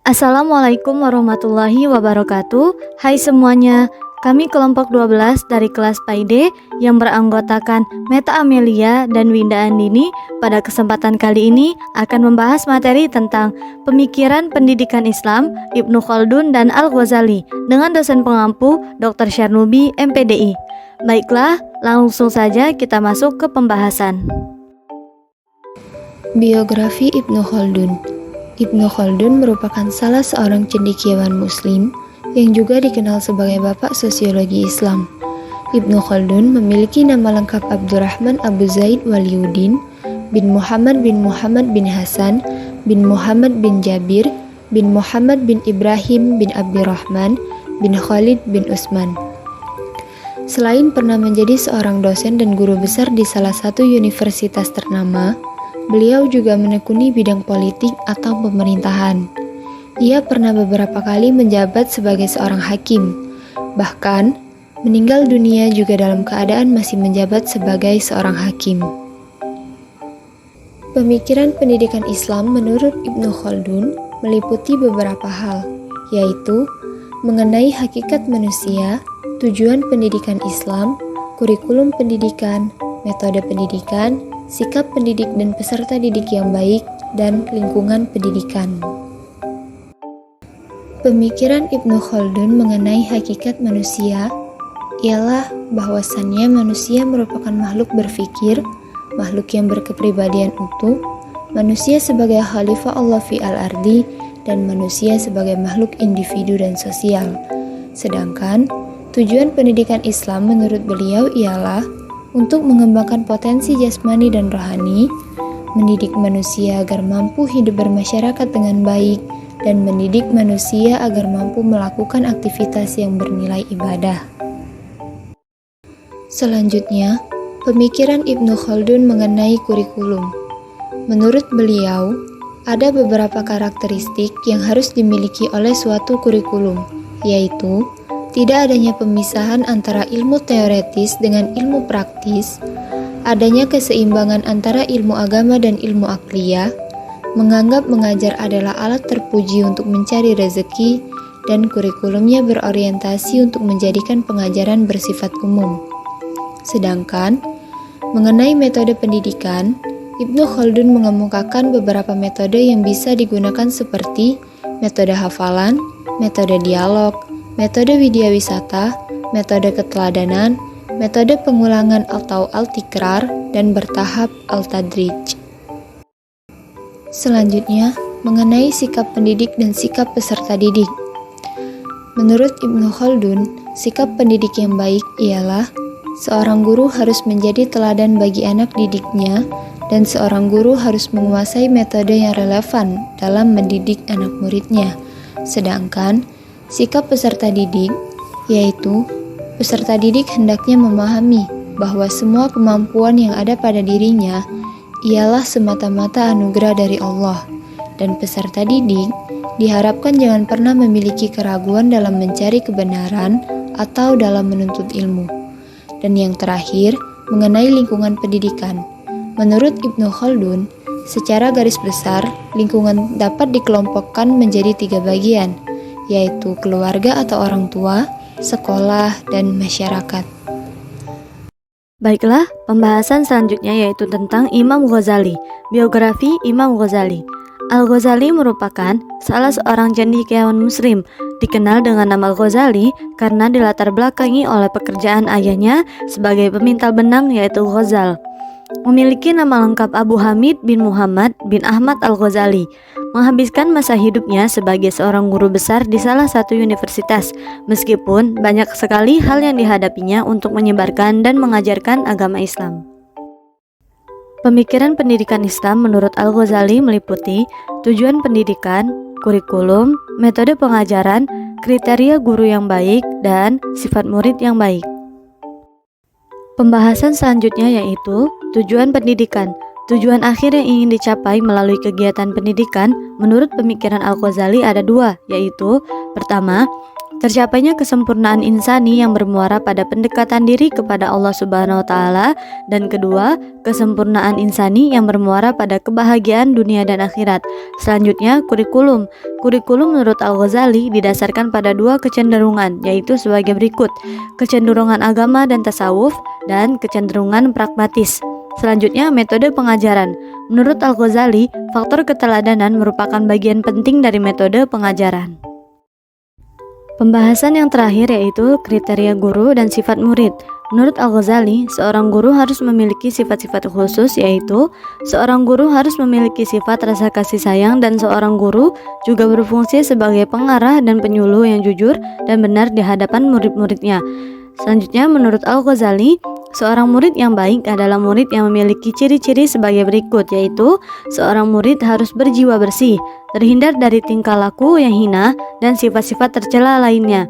Assalamualaikum warahmatullahi wabarakatuh. Hai semuanya, kami kelompok 12 dari kelas PAID yang beranggotakan Meta Amelia dan Winda Andini pada kesempatan kali ini akan membahas materi tentang pemikiran pendidikan Islam Ibnu Khaldun dan Al-Ghazali dengan dosen pengampu Dr. Syarnubi MPDI. Baiklah, langsung saja kita masuk ke pembahasan. Biografi Ibnu Khaldun. Ibnu Khaldun merupakan salah seorang cendekiawan muslim yang juga dikenal sebagai bapak sosiologi Islam. Ibnu Khaldun memiliki nama lengkap Abdurrahman Abu Zaid Waliuddin bin Muhammad bin Hasan bin Muhammad bin Jabir bin Muhammad bin Ibrahim bin Abdurrahman bin Khalid bin Utsman. Selain pernah menjadi seorang dosen dan guru besar di salah satu universitas ternama, beliau juga menekuni bidang politik atau pemerintahan. Ia pernah beberapa kali menjabat sebagai seorang hakim. Bahkan, meninggal dunia juga dalam keadaan masih menjabat sebagai seorang hakim. Pemikiran pendidikan Islam menurut Ibnu Khaldun meliputi beberapa hal, yaitu mengenai hakikat manusia, tujuan pendidikan Islam, kurikulum pendidikan, metode pendidikan, sikap pendidik dan peserta didik yang baik, dan lingkungan pendidikan. Pemikiran Ibnu Khaldun mengenai hakikat manusia ialah bahwasannya manusia merupakan makhluk berpikir, makhluk yang berkepribadian utuh, manusia sebagai khalifah Allah fi al-ardi, dan manusia sebagai makhluk individu dan sosial. Sedangkan tujuan pendidikan Islam menurut beliau ialah untuk mengembangkan potensi jasmani dan rohani, mendidik manusia agar mampu hidup bermasyarakat dengan baik, dan mendidik manusia agar mampu melakukan aktivitas yang bernilai ibadah. Selanjutnya, pemikiran Ibnu Khaldun mengenai kurikulum. Menurut beliau, ada beberapa karakteristik yang harus dimiliki oleh suatu kurikulum, yaitu tidak adanya pemisahan antara ilmu teoretis dengan ilmu praktis, adanya keseimbangan antara ilmu agama dan ilmu akliyah, menganggap mengajar adalah alat terpuji untuk mencari rezeki, dan kurikulumnya berorientasi untuk menjadikan pengajaran bersifat umum. Sedangkan, mengenai metode pendidikan, Ibnu Khaldun mengemukakan beberapa metode yang bisa digunakan seperti metode hafalan, metode dialog, metode widyawisata, metode keteladanan, metode pengulangan atau al-tikrar, dan bertahap al-tadrij. Selanjutnya, mengenai sikap pendidik dan sikap peserta didik. Menurut Ibnu Khaldun, sikap pendidik yang baik ialah seorang guru harus menjadi teladan bagi anak didiknya, dan seorang guru harus menguasai metode yang relevan dalam mendidik anak muridnya. Sedangkan sikap peserta didik, yaitu peserta didik hendaknya memahami bahwa semua kemampuan yang ada pada dirinya ialah semata-mata anugerah dari Allah, dan peserta didik diharapkan jangan pernah memiliki keraguan dalam mencari kebenaran atau dalam menuntut ilmu. Dan yang terakhir, mengenai lingkungan pendidikan. Menurut Ibnu Khaldun, secara garis besar, lingkungan dapat dikelompokkan menjadi 3 bagian, yaitu keluarga atau orang tua, sekolah, dan masyarakat. Baiklah, pembahasan selanjutnya yaitu tentang Imam Ghazali. Biografi Imam Ghazali. Al-Ghazali merupakan salah seorang cendekiawan muslim, dikenal dengan nama Ghazali karena dilatar belakangi oleh pekerjaan ayahnya sebagai pemintal benang yaitu Ghazal. Memiliki nama lengkap Abu Hamid bin Muhammad bin Ahmad Al-Ghazali. Menghabiskan masa hidupnya sebagai seorang guru besar di salah satu universitas, meskipun banyak sekali hal yang dihadapinya untuk menyebarkan dan mengajarkan agama Islam. Pemikiran pendidikan Islam menurut Al-Ghazali meliputi tujuan pendidikan, kurikulum, metode pengajaran, kriteria guru yang baik, dan sifat murid yang baik. Pembahasan selanjutnya yaitu tujuan pendidikan. Tujuan akhir yang ingin dicapai melalui kegiatan pendidikan menurut pemikiran Al-Ghazali ada 2, yaitu pertama, Tercapainya kesempurnaan insani yang bermuara pada pendekatan diri kepada Allah Subhanahu wa taala, dan kedua, kesempurnaan insani yang bermuara pada kebahagiaan dunia dan akhirat. Selanjutnya, kurikulum. Kurikulum menurut Al-Ghazali didasarkan pada dua kecenderungan, yaitu sebagai berikut: kecenderungan agama dan tasawuf, dan kecenderungan pragmatis. Selanjutnya, metode pengajaran. Menurut Al-Ghazali, faktor keteladanan merupakan bagian penting dari metode pengajaran. Pembahasan yang terakhir yaitu kriteria guru dan sifat murid. Menurut Al-Ghazali, seorang guru harus memiliki sifat-sifat khusus, yaitu seorang guru harus memiliki sifat rasa kasih sayang, dan seorang guru juga berfungsi sebagai pengarah dan penyuluh yang jujur dan benar di hadapan murid-muridnya. Selanjutnya, menurut Al-Ghazali, seorang murid yang baik adalah murid yang memiliki ciri-ciri sebagai berikut, yaitu seorang murid harus berjiwa bersih, terhindar dari tingkah laku yang hina dan sifat-sifat tercela lainnya,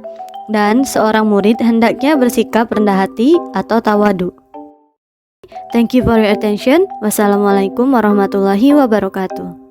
dan seorang murid hendaknya bersikap rendah hati atau tawadu. Thank you for your attention. Wassalamualaikum warahmatullahi wabarakatuh.